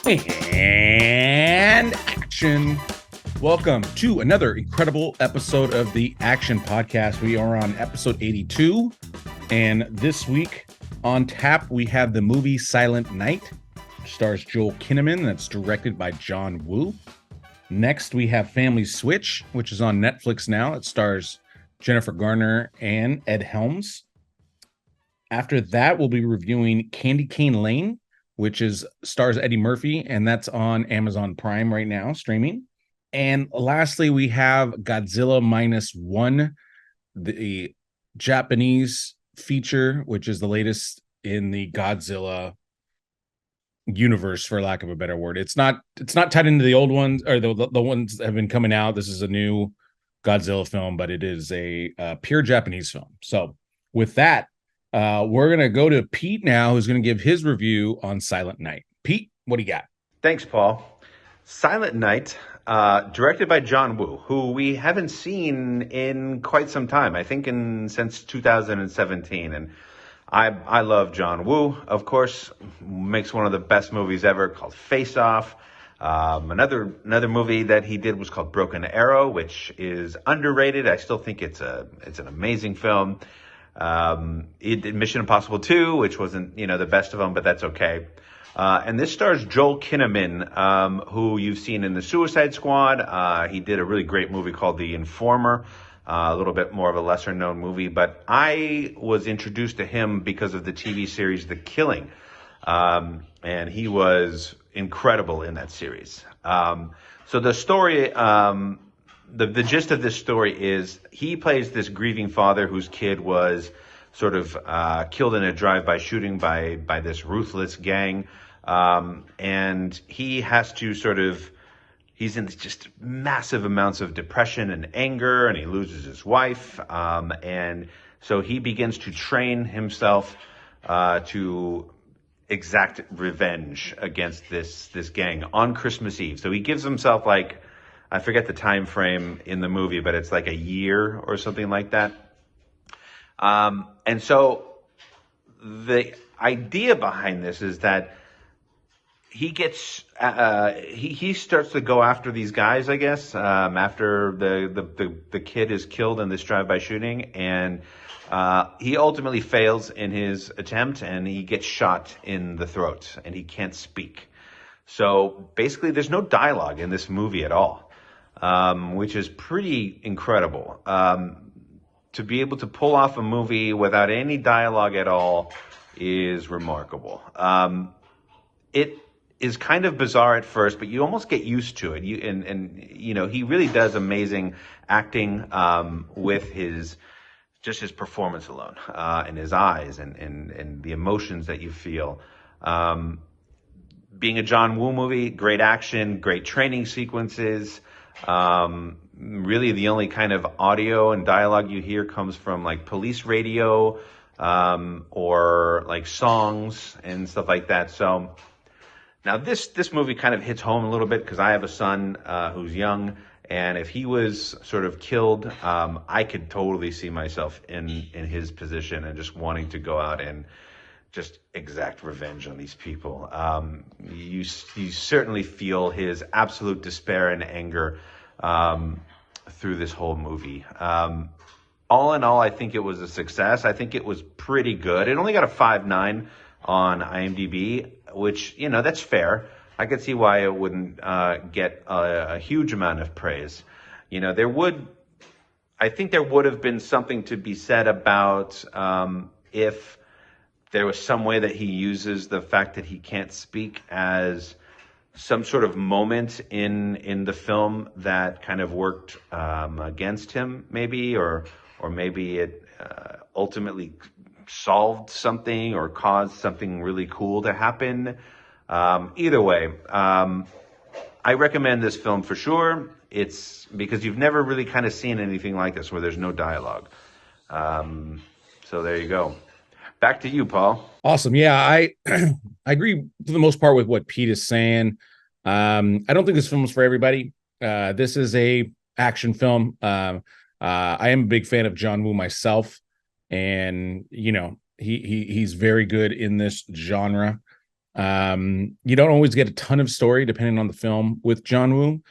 And action. Welcome to another incredible episode of the Action Podcast. We are on episode 82. And this week on tap, we have the movie Silent Night, which stars Joel Kinnaman. That's directed by John Woo. Next, we have Family Switch, which is on Netflix now. It stars Jennifer Garner and Ed Helms. After that, we'll be reviewing Candy Cane Lane, which stars Eddie Murphy, and that's on Amazon Prime right now, streaming. And lastly, we have Godzilla Minus One, the Japanese feature, which is the latest in the Godzilla universe, for lack of a better word. It's not tied into the old ones or the ones that have been coming out. This is a new Godzilla film, but it is a pure Japanese film. So with that, we're going to go to Pete now, who's going to give his review on Silent Night. Pete, what do you got? Thanks, Paul. Silent Night, directed by John Woo, who we haven't seen in quite some time, I think since 2017. And I love John Woo, of course, makes one of the best movies ever called Face Off. Another movie that he did was called Broken Arrow, which is underrated. I still think it's an amazing film. He did Mission Impossible 2, which wasn't, the best of them, but that's okay. And this stars Joel Kinnaman, who you've seen in the Suicide Squad. He did a really great movie called The Informer, a little bit more of a lesser known movie, but I was introduced to him because of the TV series The Killing. And he was incredible in that series. So the story, the gist of this story is he plays this grieving father whose kid was sort of killed in a drive-by shooting by this ruthless gang. And he has to he's in just massive amounts of depression and anger, and he loses his wife. And so he begins to train himself to exact revenge against this gang on Christmas Eve. So he gives himself I forget the time frame in the movie, but it's like a year or something like that. And so the idea behind this is that he gets he starts to go after these guys, I guess, after the kid is killed in this drive-by shooting, and he ultimately fails in his attempt, and he gets shot in the throat, and he can't speak. So basically, there's no dialogue in this movie at all, which is pretty incredible. To be able to pull off a movie without any dialogue at all is remarkable. It is kind of bizarre at first, but you almost get used to it. He really does amazing acting with his performance alone, and his eyes and the emotions that you feel. Being a John Woo movie, great action, great training sequences. Really the only kind of audio and dialogue you hear comes from police radio, or songs and stuff like that. So now this movie kind of hits home a little bit because I have a son who's young, and if he was sort of killed, I could totally see myself in his position and just wanting to go out and just exact revenge on these people. You certainly feel his absolute despair and anger through this whole movie. All in all, I think it was a success. I think it was pretty good. It only got a 5.9 on IMDb, which, that's fair. I could see why it wouldn't get a huge amount of praise. I think there would have been something to be said about if there was some way that he uses the fact that he can't speak as some sort of moment in the film that kind of worked against him, maybe, or maybe it ultimately solved something or caused something really cool to happen. Either way, I recommend this film for sure. It's because you've never really kind of seen anything like this where there's no dialogue. So there you go. Back to you, Paul. Awesome. Yeah, I agree for the most part with what Pete is saying. I don't think this film is for everybody. This is a action film. I am a big fan of John Woo myself, and he's very good in this genre. You don't always get a ton of story depending on the film with John Woo,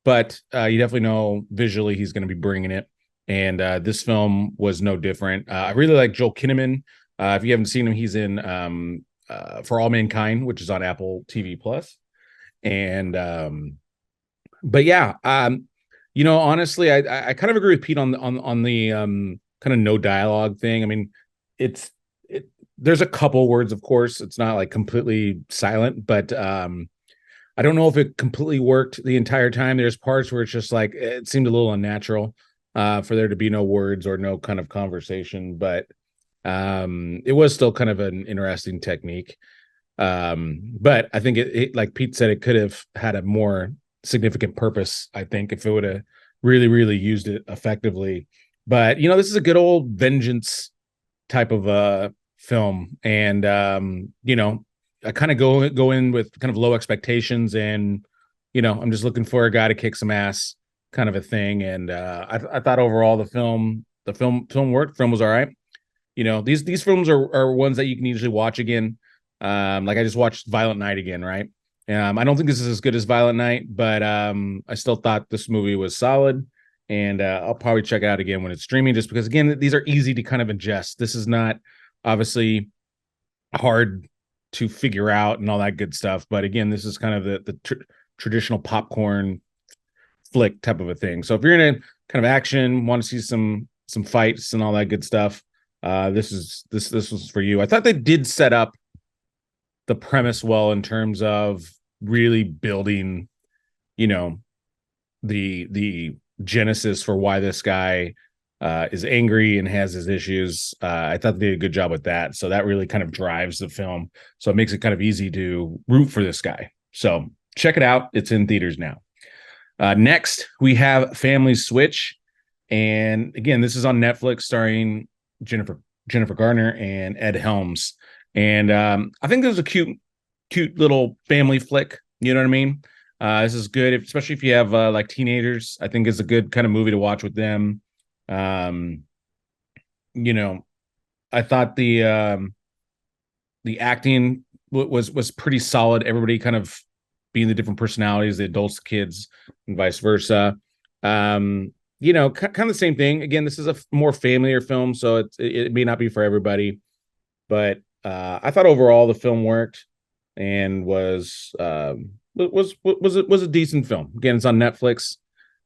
but you definitely know visually he's going to be bringing it. And this film was no different. I really like Joel Kinnaman. If you haven't seen him, he's in For All Mankind, which is on Apple TV Plus. And but yeah, honestly, I kind of agree with Pete on the kind of no dialogue thing. I mean, it's it. There's a couple words, of course. It's not like completely silent, but I don't know if it completely worked the entire time. There's parts where it's just like it seemed a little unnatural for there to be no words or no kind of conversation, but it was still kind of an interesting technique. But I think it like Pete said, it could have had a more significant purpose, I think, if it would have really used it effectively. But this is a good old vengeance type of film, and I kind of go in with kind of low expectations, and I'm just looking for a guy to kick some ass, kind of a thing. And I thought overall the film worked. Film was all right. These films are ones that you can usually watch again. Like I just watched Violent Night again, right? I don't think this is as good as Violent Night, but I still thought this movie was solid, and I'll probably check it out again when it's streaming, just because again these are easy to kind of ingest. This is not obviously hard to figure out and all that good stuff, but again, this is kind of the traditional popcorn flick type of a thing. So if you're in a kind of action, want to see some fights and all that good stuff, this was for you. I thought they did set up the premise well in terms of really building, the genesis for why this guy is angry and has his issues. I thought they did a good job with that. So that really kind of drives the film. So it makes it kind of easy to root for this guy. So check it out. It's in theaters now. Next, we have Family Switch. And again, this is on Netflix, starring Jennifer Garner and Ed Helms. And I think this is a cute little family flick. You know what I mean? This is good, especially if you have like teenagers. I think it's a good kind of movie to watch with them. Um, I thought the acting was pretty solid. Everybody kind of being the different personalities, the adults, the kids, and vice versa. Kind of the same thing. Again, this is a more familiar film, so it may not be for everybody, but I thought overall the film worked and was a decent film. Again, it's on Netflix,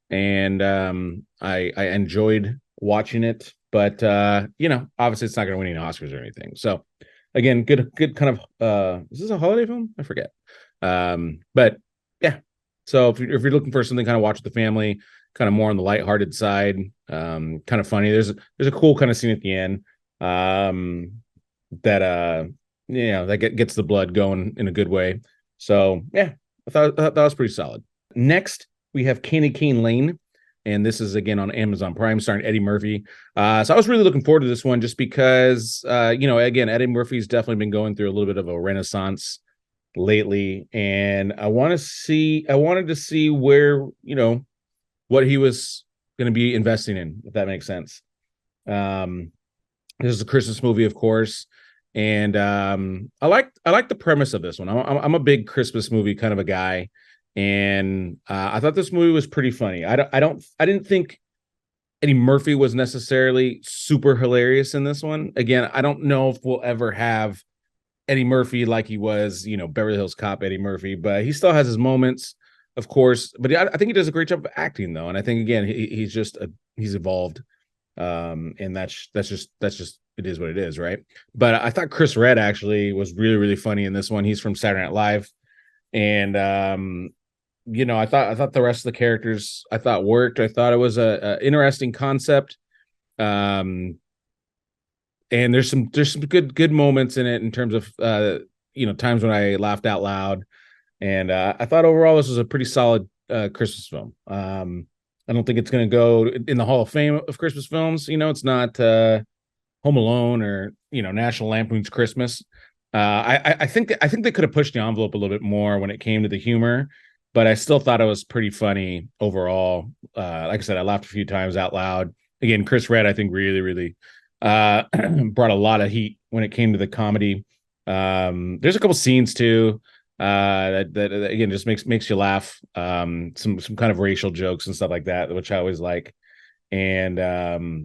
and I enjoyed watching it. But obviously it's not going to win any Oscars or anything. So again, good kind of is this a holiday film? I forget. But yeah. So if you're looking for something kind of watch with the family, kind of more on the lighthearted side, kind of funny. There's a cool kind of scene at the end. That gets the blood going in a good way. So yeah, I thought that was pretty solid. Next, we have Candy Cane Lane, and this is again on Amazon Prime, starring Eddie Murphy. So I was really looking forward to this one, just because again, Eddie Murphy's definitely been going through a little bit of a renaissance lately, and I wanted to see where what he was going to be investing in, if that makes sense. This is a Christmas movie, of course, and I like the premise of this one. I'm a big Christmas movie kind of a guy, and I thought this movie was pretty funny. I didn't think Eddie Murphy was necessarily super hilarious in this one. Again, I don't know if we'll ever have Eddie Murphy like he was, Beverly Hills Cop Eddie Murphy, but he still has his moments, of course. But I think he does a great job of acting, though, and I think again he's evolved. And that's just it is what it is, right? But I thought Chris Redd actually was really funny in this one. He's from Saturday Night Live, and I thought the rest of the characters I thought worked. I thought it was a interesting concept, and there's some good moments in it in terms of times when I laughed out loud, and I thought overall this was a pretty solid Christmas film. I don't think it's going to go in the Hall of Fame of Christmas films. It's not Home Alone or National Lampoon's Christmas. I think they could have pushed the envelope a little bit more when it came to the humor, but I still thought it was pretty funny overall. Like I said, I laughed a few times out loud. Again, Chris Redd, I think really brought a lot of heat when it came to the comedy There's a couple scenes too that again just makes you laugh. Some kind of racial jokes and stuff like that, which I always like. And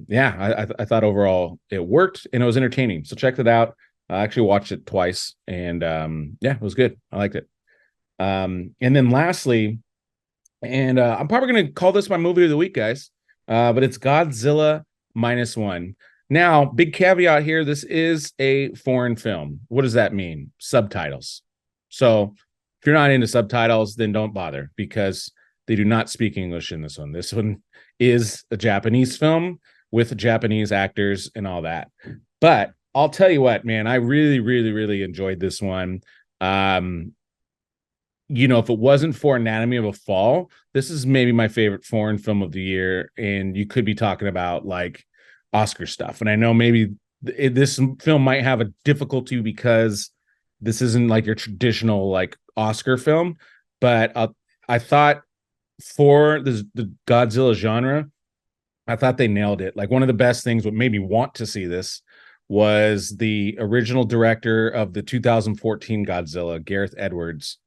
yeah, I thought overall it worked and it was entertaining. So check it out. I actually watched it twice, and yeah, it was good. I liked it. And then lastly, and I'm probably going to call this my movie of the week, guys. But it's Godzilla Minus One. Now, big caveat here: this is a foreign film. What does that mean? Subtitles. So if you're not into subtitles, then don't bother because they do not speak English in this one. This one is a Japanese film with Japanese actors and all that. But I'll tell you what, man, I really, really, really enjoyed this one. If it wasn't for Anatomy of a Fall, this is maybe my favorite foreign film of the year. And you could be talking about like Oscar stuff. And I know maybe this film might have a difficulty because this isn't like your traditional like Oscar film, but I thought for the Godzilla genre, I thought they nailed it. Like one of the best things what made me want to see this was the original director of the 2014 Godzilla, Gareth Edwards.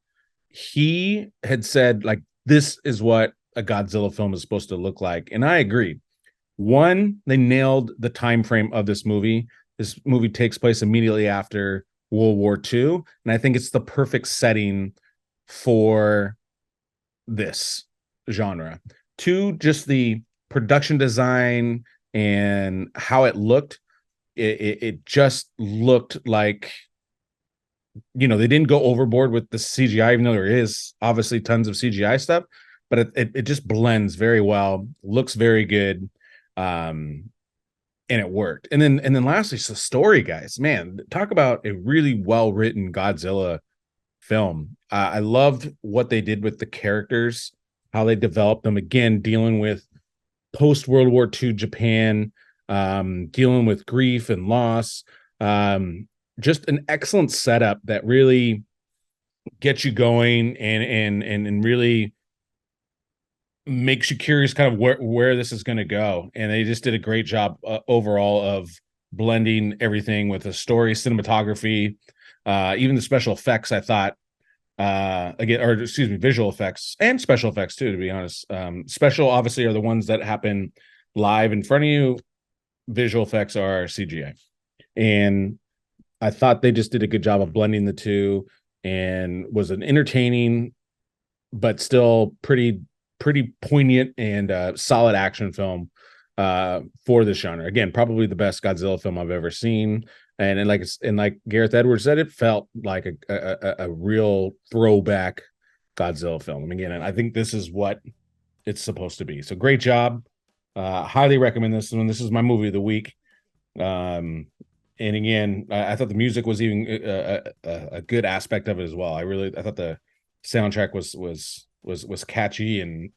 He had said like this is what a Godzilla film is supposed to look like, and I agree. One, they nailed the time frame of this movie. This movie takes place immediately after World War II, and I think it's the perfect setting for this genre. Two, just the production design and how it looked. It just looked like, they didn't go overboard with the CGI, even though there is obviously tons of CGI stuff, but it just blends very well, looks very good, and it worked. And then lastly, it's the story, guys. Man, talk about a really well written Godzilla film. I loved what they did with the characters, how they developed them. Again, dealing with post World War II Japan, dealing with grief and loss. Just an excellent setup that really gets you going and really makes you curious kind of where this is going to go. And they just did a great job overall of blending everything with the story, cinematography, even the special effects. I thought visual effects and special effects too, to be honest. Special obviously are the ones that happen live in front of you. Visual effects are CGI. And I thought they just did a good job of blending the two, and was an entertaining but still pretty poignant and solid action film for this genre. Again, probably the best Godzilla film I've ever seen. And like Gareth Edwards said, it felt like a real throwback Godzilla film. I mean, again, I think this is what it's supposed to be. So great job. Highly recommend this one. This is my movie of the week. And again, I thought the music was even a good aspect of it as well. I thought the soundtrack was catchy and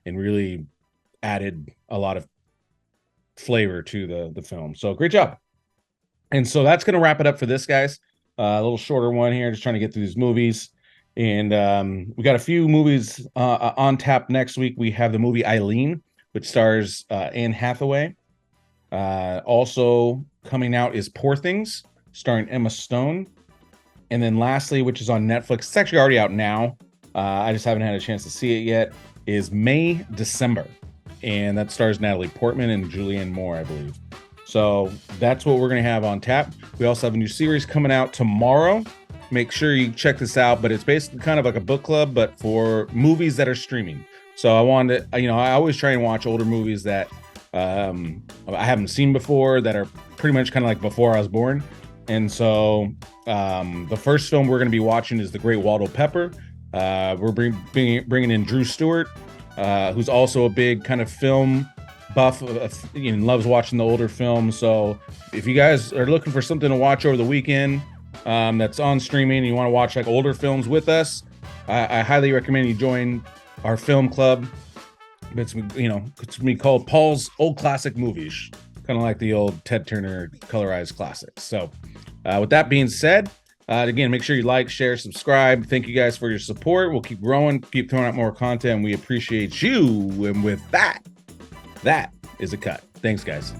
really added a lot of flavor to the film. So great job. And so that's going to wrap it up for this, guys. A little shorter one here, just trying to get through these movies. And we got a few movies on tap next week. We have the movie Eileen, which stars Anne Hathaway. Also coming out is Poor Things, starring Emma Stone. And then lastly, which is on Netflix, it's actually already out now. I just haven't had a chance to see it yet, is May December. And that stars Natalie Portman and Julianne Moore, I believe. So that's what we're going to have on tap. We also have a new series coming out tomorrow. Make sure you check this out, but it's basically kind of like a book club, but for movies that are streaming. So I wanted to, I always try and watch older movies that I haven't seen before, that are pretty much kind of like before I was born. And so the first film we're going to be watching is The Great Waldo Pepper. We're bringing in Drew Stewart, who's also a big kind of film buff, loves watching the older films. So if you guys are looking for something to watch over the weekend that's on streaming and you want to watch like older films with us, I highly recommend you join our film club. It's it's me called Paul's Old Classic Movies, kind of like the old Ted Turner colorized classics. So with that being said, again, make sure you like, share, subscribe. Thank you guys for your support. We'll keep growing, keep throwing out more content. We appreciate you. And with that is a cut. Thanks, guys.